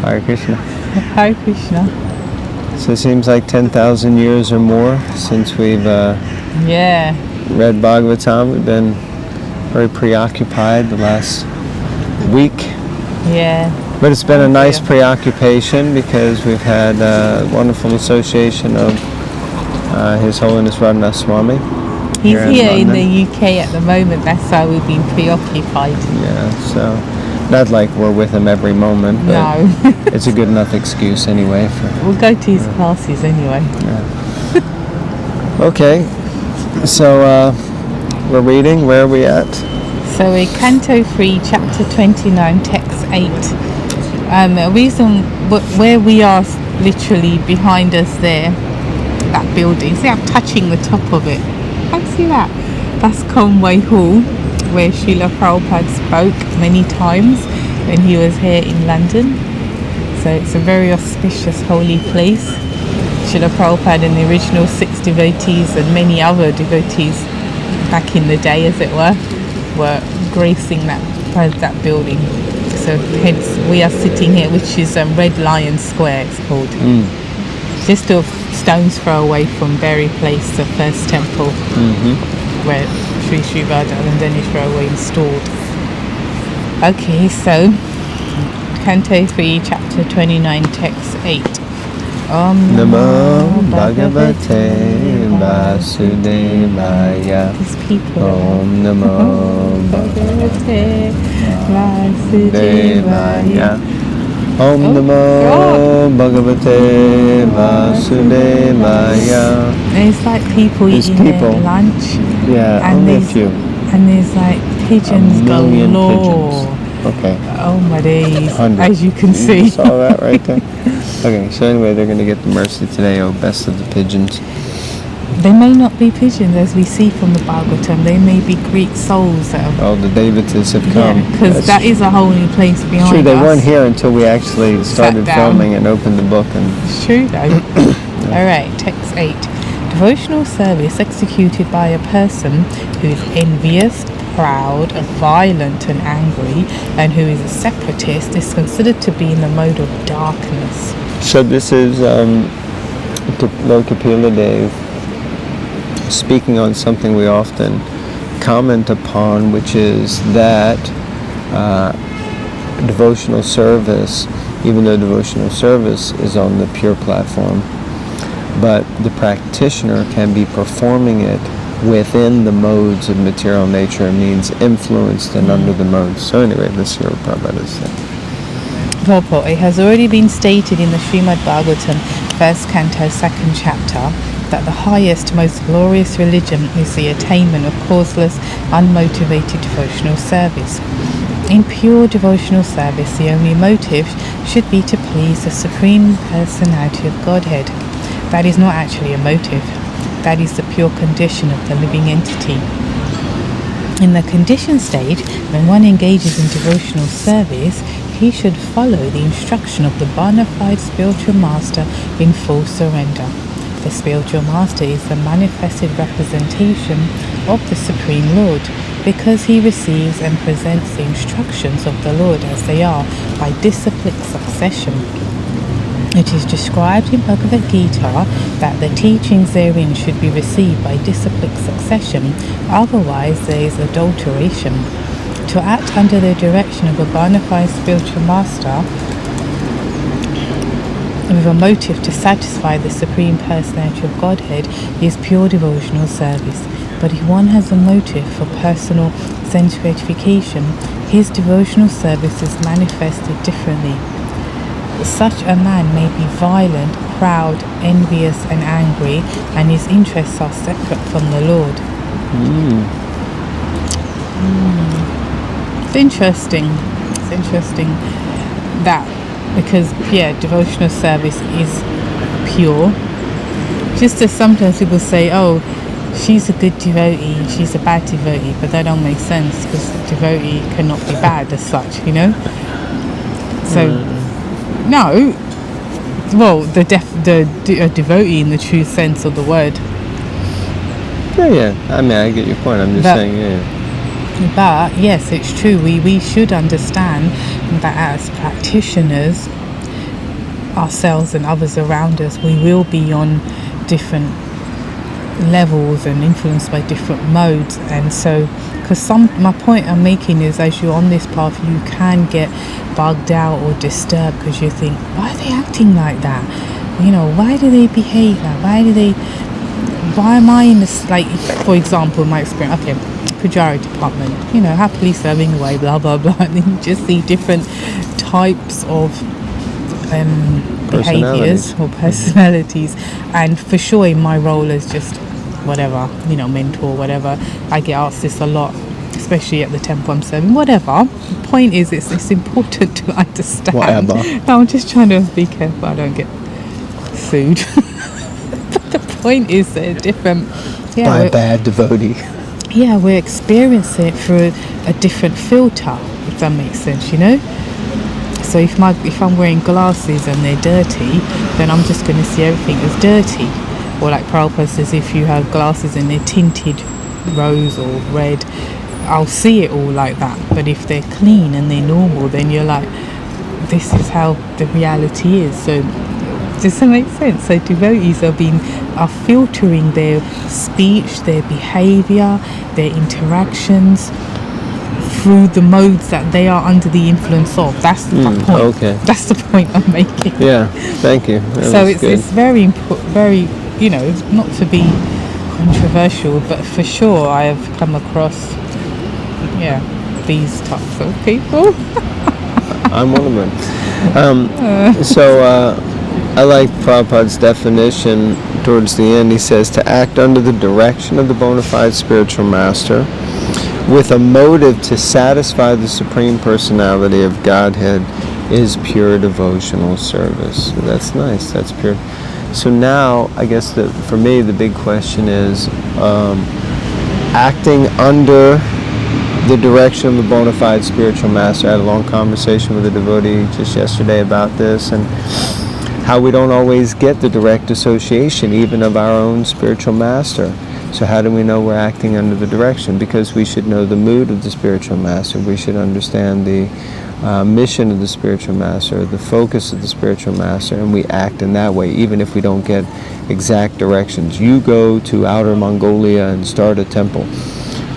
Hare Krishna. Hare Krishna. So it seems like 10,000 years or more since we've read Bhagavatam. We've been very preoccupied the last week. Yeah. But it's been a nice preoccupation because we've had a wonderful association of His Holiness Radhanath Swami. He's here in the UK at the moment, that's why we've been preoccupied. Yeah, so not like we're with him every moment, but no. It's a good enough excuse anyway. We'll go to his classes anyway. Yeah. Okay, so we're reading, where are we at? So we're Canto 3, Chapter 29, Text 8. A reason where we are literally behind us there, that building, see I'm touching the top of it. Can't see that? That's Conway Hall, where Srila Prabhupada spoke many times when he was here in London. So it's a very auspicious holy place. Srila Prabhupada and the original 6 devotees and many other devotees back in the day, as it were gracing that building. So hence we are sitting here, which is Red Lion Square it's called. Just a stone's throw away from Berry Place, the first temple where Sri Radha were installed. Okay, so Canto 3, Chapter 29, Text 8. Om Namo Bhagavate Vasudevaya. These people. Om Namo Bhagavate Vasudevaya. Om Namo Bhagavate Vasudevaya. There's like people eating their lunch. Yeah, and only a few. And there's like pigeons galore. Pigeons. Okay. Oh my days. 100. As you can see. You saw that right there? Okay, so anyway, they're going to get the mercy today, oh best of the pigeons. They may not be pigeons, as we see from the Bhagavatam. They may be Greek souls that have... Oh, the devitas have come. Yeah, because that is a holy place behind us. True, they weren't here until we actually started filming and opened the book. It's true, though. Alright, text 8. Devotional service executed by a person who is envious, proud, violent and angry, and who is a separatist is considered to be in the mode of darkness. So this is Lord Kapila Dev speaking on something we often comment upon, which is that devotional service, even though devotional service is on the pure platform, but the practitioner can be performing it within the modes of material nature, means influenced and under the modes. So anyway, let's hear what Prabhupada is saying. Purport. It has already been stated in the Srimad Bhagavatam, 1st Canto, 2nd Chapter, that the highest, most glorious religion is the attainment of causeless, unmotivated devotional service. In pure devotional service, the only motive should be to please the Supreme Personality of Godhead. That is not actually a motive. That is the pure condition of the living entity. In the conditioned state, when one engages in devotional service, he should follow the instruction of the bona fide spiritual master in full surrender. The spiritual master is the manifested representation of the Supreme Lord, because he receives and presents the instructions of the Lord as they are by disciplic succession. It is described in Bhagavad Gita that the teachings therein should be received by disciplic succession, otherwise there is adulteration. To act under the direction of a bona fide spiritual master with a motive to satisfy the Supreme Personality of Godhead is pure devotional service. But if one has a motive for personal sense gratification, his devotional service is manifested differently. Such a man may be violent, proud, envious and angry, and his interests are separate from the Lord. It's interesting that, because devotional service is pure. Just as sometimes people say, oh, she's a good devotee, she's a bad devotee, but that don't make sense, because the devotee cannot be bad as such, you know? So no, well, a devotee in the true sense of the word. Yeah. I mean, I get your point. I'm just saying, yeah. But yes, it's true. We should understand that as practitioners, ourselves and others around us, we will be on different levels and influenced by different modes. And so, because my point I'm making is, as you're on this path, you can get bugged out or disturbed because you think, why are they acting like that? You know, why do they behave like? Why am I in this, like, for example, in my experience, okay, Pujari department, you know, happily serving away, blah blah blah, and then you just see different types of behaviors or personalities. And for sure, in my role as just whatever, you know, mentor, whatever, I get asked this a lot, especially at the temple I'm serving, whatever. The point is, it's important to understand. Whatever. I'm just trying to be careful I don't get sued. But the point is, they're different. Yeah, by a bad devotee. Yeah, we experience it through a different filter, if that makes sense, you know. So if I'm wearing glasses and they're dirty, then I'm just going to see everything as dirty. Or like Prabhupada says, if you have glasses and they're tinted rose or red, I'll see it all like that. But if they're clean and they're normal, then you're like, this is how the reality is. So does that make sense? So devotees are filtering their speech, their behavior, their interactions through the modes that they are under the influence of. That's my point. Okay. That's the point I'm making. Yeah, thank you. So it's very very, you know, not to be controversial, but for sure I have come across, these types of people. I'm one of them. So I like Prabhupada's definition towards the end. He says, to act under the direction of the bona fide spiritual master with a motive to satisfy the Supreme Personality of Godhead is pure devotional service. So that's nice. That's pure. So now, I guess for me, the big question is acting under the direction of the bona fide spiritual master. I had a long conversation with a devotee just yesterday about this, and how we don't always get the direct association even of our own spiritual master. So how do we know we're acting under the direction? Because we should know the mood of the spiritual master. We should understand the mission of the spiritual master, the focus of the spiritual master, and we act in that way, even if we don't get exact directions. You go to Outer Mongolia and start a temple.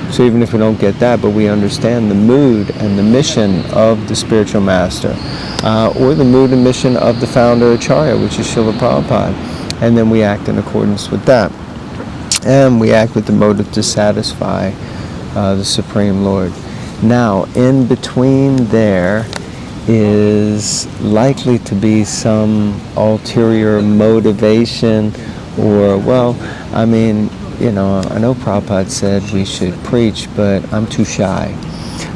So even if we don't get that, but we understand the mood and the mission of the spiritual master, or the mood and mission of the founder Acharya, which is Srila Prabhupada, and then we act in accordance with that. And we act with the motive to satisfy the Supreme Lord. Now, in between there is likely to be some ulterior motivation, or, I know Prabhupada said we should preach, but I'm too shy.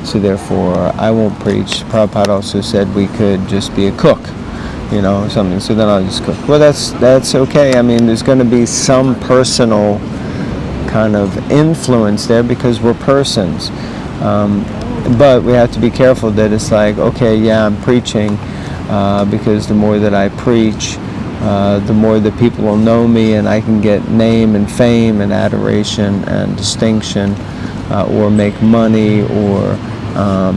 So therefore, I won't preach. Prabhupada also said we could just be a cook, or something. So then I'll just cook. Well, that's okay. I mean, there's going to be some personal kind of influence there because we're persons. But we have to be careful that it's like, okay, yeah, I'm preaching because the more that I preach, the more that people will know me, and I can get name and fame and adoration and distinction, or make money, or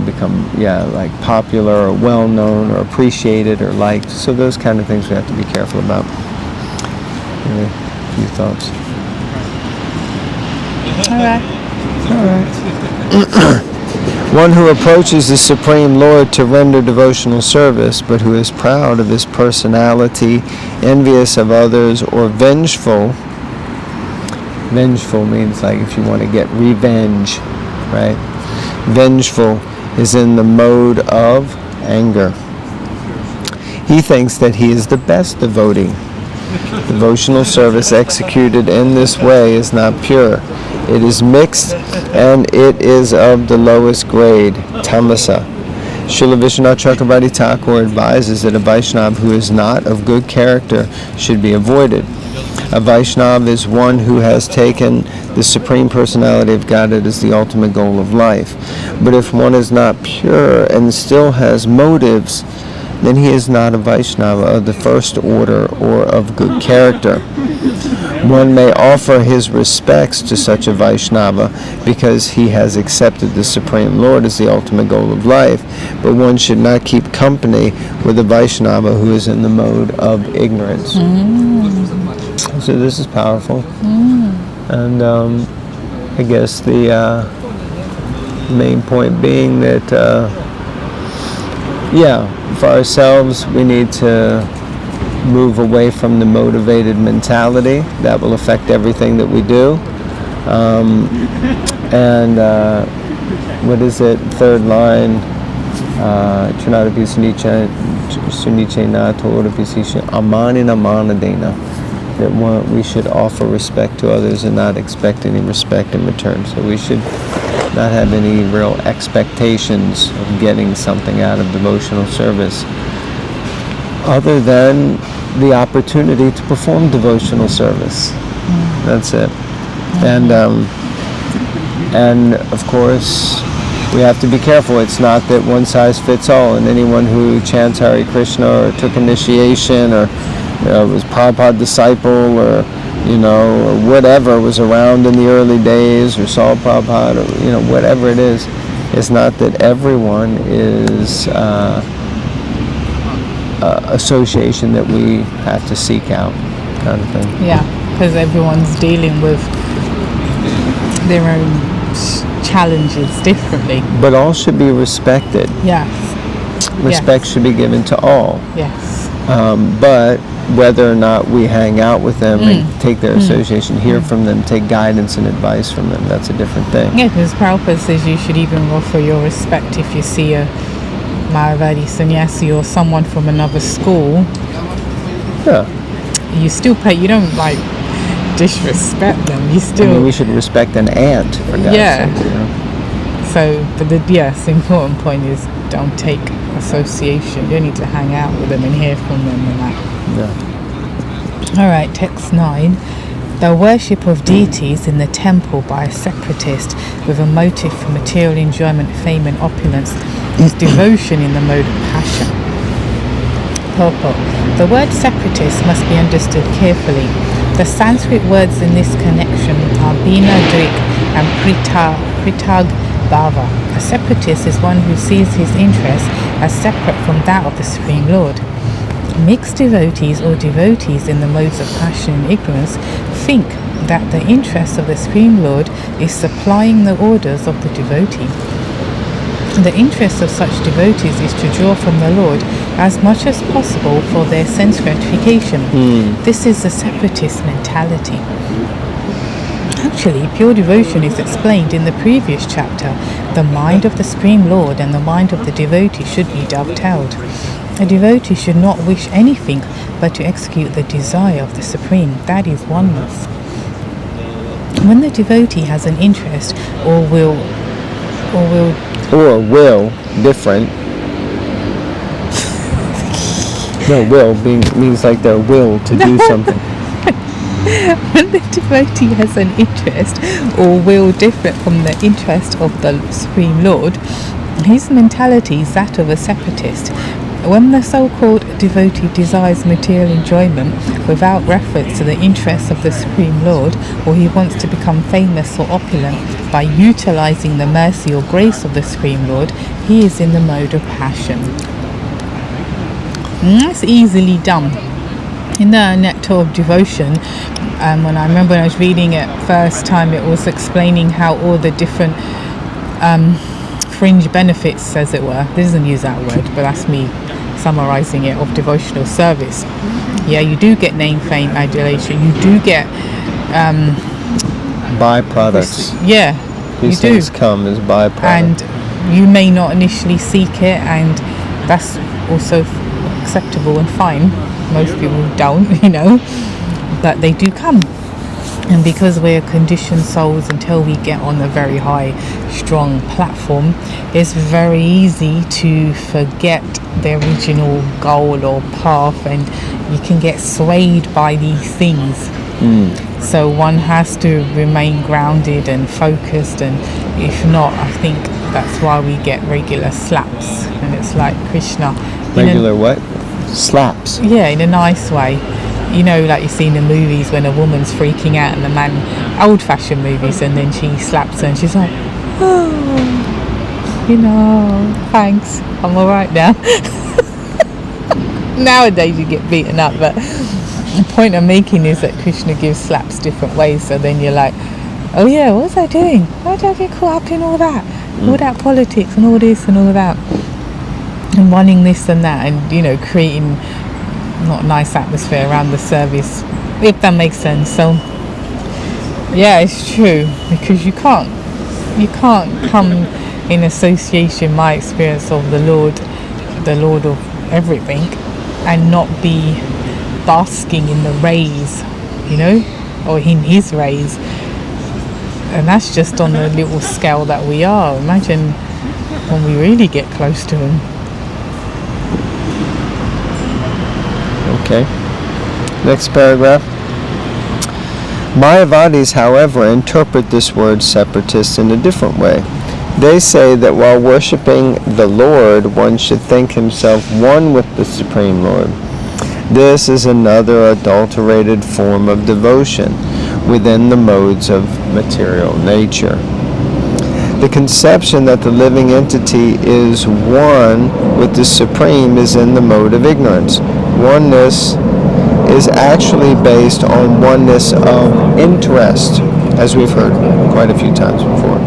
become like popular or well known or appreciated or liked. So those kind of things we have to be careful about. Anyway, a few thoughts. All right. One who approaches the Supreme Lord to render devotional service, but who is proud of his personality, envious of others, or vengeful. Vengeful means like if you want to get revenge, right? Vengeful is in the mode of anger. He thinks that he is the best devotee. Devotional service executed in this way is not pure. It is mixed, and it is of the lowest grade, tamasa. Srila Vishwanath Chakravarti Thakur advises that a Vaishnava who is not of good character should be avoided. A Vaishnava is one who has taken the Supreme Personality of Godhead as the ultimate goal of life. But if one is not pure and still has motives, then he is not a Vaishnava of the first order or of good character. One may offer his respects to such a Vaishnava because he has accepted the Supreme Lord as the ultimate goal of life, but one should not keep company with a Vaishnava who is in the mode of ignorance. So this is powerful. And I guess the main point being that, for ourselves, we need to move away from the motivated mentality. That will affect everything that we do. What is it? Third line. Chunadapi suniche nato orapisi amanina manadena. That we should offer respect to others and not expect any respect in return. So we should not have any real expectations of getting something out of devotional service other than the opportunity to perform devotional service. That's it. And of course, we have to be careful. It's not that one size fits all, and anyone who chants Hare Krishna or took initiation or was Prabhupada disciple or or whatever, was around in the early days or saw Prabhupada or whatever it is, it's not that everyone is association that we have to seek out, kind of thing. Yeah, because everyone's dealing with their own challenges differently. But all should be respected. Yes. Respect should be given to all. Yes. But whether or not we hang out with them and take their association, hear from them, take guidance and advice from them, that's a different thing. Yeah, because Prabhupada says you should even offer your respect if you see a Mayavadi sannyasi or someone from another school. Yeah. You still pay, you don't disrespect them. You still... we should respect an ant, for God's sake. So, but the important point is don't take association. You don't need to hang out with them and hear from them and that. Alright, text 9. The worship of deities in the temple by a separatist with a motive for material enjoyment, fame and opulence is devotion in the mode of passion. Purport. The word separatist must be understood carefully. The Sanskrit words in this connection are bina drik and pritag bhava. A separatist is one who sees his interests as separate from that of the Supreme Lord. Mixed devotees or devotees in the modes of passion and ignorance think that the interest of the Supreme Lord is supplying the orders of the devotee. The interest of such devotees is to draw from the Lord as much as possible for their sense gratification. This is the separatist mentality. Actually, pure devotion is explained in the previous chapter. The mind of the Supreme Lord and the mind of the devotee should be dovetailed. A devotee should not wish anything but to execute the desire of the Supreme. That is oneness. When the devotee has an interest or will different. No, means like their will to do something. When the devotee has an interest or will different from the interest of the Supreme Lord, his mentality is that of a separatist. When the so-called devotee desires material enjoyment without reference to the interests of the Supreme Lord, or he wants to become famous or opulent by utilizing the mercy or grace of the Supreme Lord, he is in the mode of passion. And that's easily done. In the Nectar of Devotion, when I remember when I was reading it first time, it was explaining how all the different fringe benefits, as it were, this doesn't use that word, but that's me summarizing it, of devotional service. Yeah, you do get name, fame, adulation. You do get byproducts. These things come as byproducts. And you may not initially seek it, and that's also acceptable and fine. Most people don't, but they do come. And because we're conditioned souls, until we get on a very high, strong platform, it's very easy to forget the original goal or path, and you can get swayed by these things. So one has to remain grounded and focused, and if not, I think that's why we get regular slaps. And it's like Krishna. Regular what? Slaps? Yeah, in a nice way. you know, like you see in the movies when a woman's freaking out and the man, old-fashioned movies, and then she slaps her and she's like, oh, you know, thanks, I'm all right now. Nowadays you get beaten up, but the point I'm making is that Krishna gives slaps different ways, so then you're like, oh yeah, what was I doing? Why did I get caught up in all that? All that politics and all this and all that, and wanting this and that, and, you know, creating not a nice atmosphere around the service, if that makes sense. So yeah, it's true, because you can't come in association, my experience of the Lord of everything, and not be basking in the rays, you know, or in his rays. And that's just on the little scale that we are. Imagine when we really get close to him. Okay. Next paragraph. Mayavadis, however, interpret this word separatist in a different way. They say that while worshipping the Lord, one should think himself one with the Supreme Lord. This is another adulterated form of devotion within the modes of material nature. The conception that the living entity is one with the Supreme is in the mode of ignorance. Oneness is actually based on oneness of interest, as we've heard quite a few times before.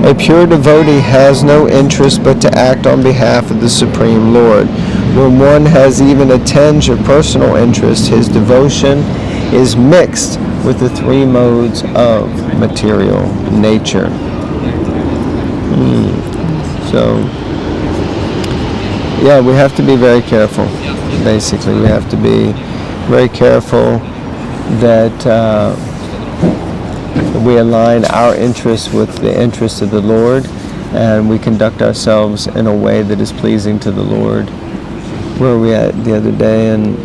A pure devotee has no interest but to act on behalf of the Supreme Lord. When one has even a tinge of personal interest, his devotion is mixed with the three modes of material nature. So, yeah, we have to be very careful. Basically, we have to be very careful that we align our interests with the interests of the Lord, and we conduct ourselves in a way that is pleasing to the Lord. Where were we at the other day, and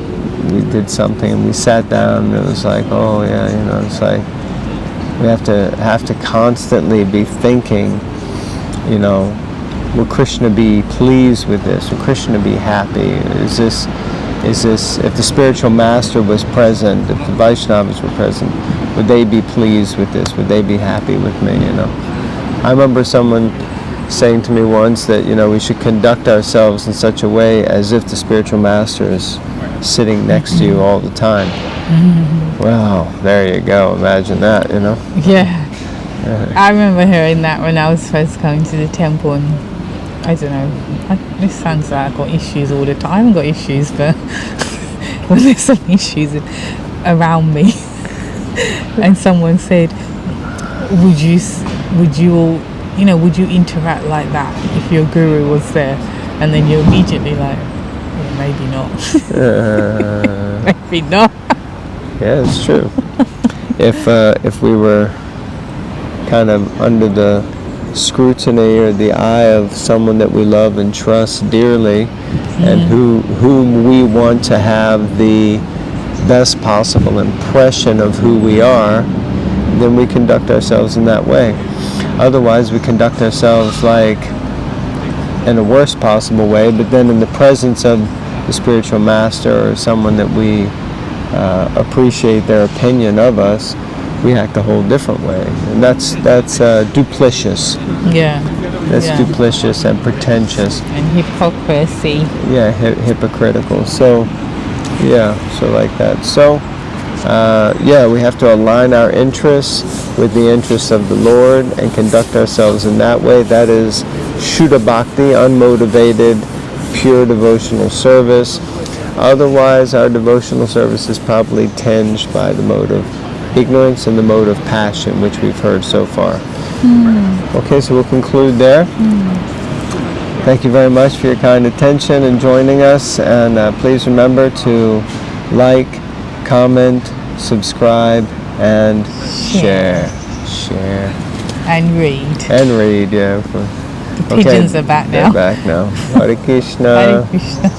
we did something, and we sat down, and it was like, oh yeah, you know, it's like we have to constantly be thinking, you know, will Krishna be pleased with this? Will Krishna be happy? Is this, if the spiritual master was present, if the Vaishnavas were present, would they be pleased with this? Would they be happy with me, you know? I remember someone saying to me once that, you know, we should conduct ourselves in such a way as if the spiritual master is sitting next to you all the time. Wow, there you go. Imagine that, you know? Yeah. I remember hearing that when I was first coming to the temple, and I don't know, this sounds like I've got issues all the time. I haven't got issues, but when there's some issues around me, and someone said, would you interact like that if your guru was there? And then you're immediately like, well, maybe not. Maybe not. Yeah, it's true. If we were kind of under the scrutiny or the eye of someone that we love and trust dearly, and whom we want to have the best possible impression of who we are, then we conduct ourselves in that way. Otherwise, we conduct ourselves like in a worst possible way, but then in the presence of the spiritual master or someone that we appreciate their opinion of us, we act a whole different way, and that's duplicitous. Yeah. That's duplicitous and pretentious. And hypocrisy. Yeah, hypocritical. So, so like that. So, we have to align our interests with the interests of the Lord and conduct ourselves in that way. That is Shuddha Bhakti, unmotivated, pure devotional service. Otherwise, our devotional service is probably tinged by the mode of ignorance and the mode of passion, which we've heard so far. Okay, so we'll conclude there. Thank you very much for your kind attention and joining us, and please remember to like, comment, subscribe, and share. And read. Yeah. The pigeons are back now. They're back now. Hare Krishna. Hare Krishna.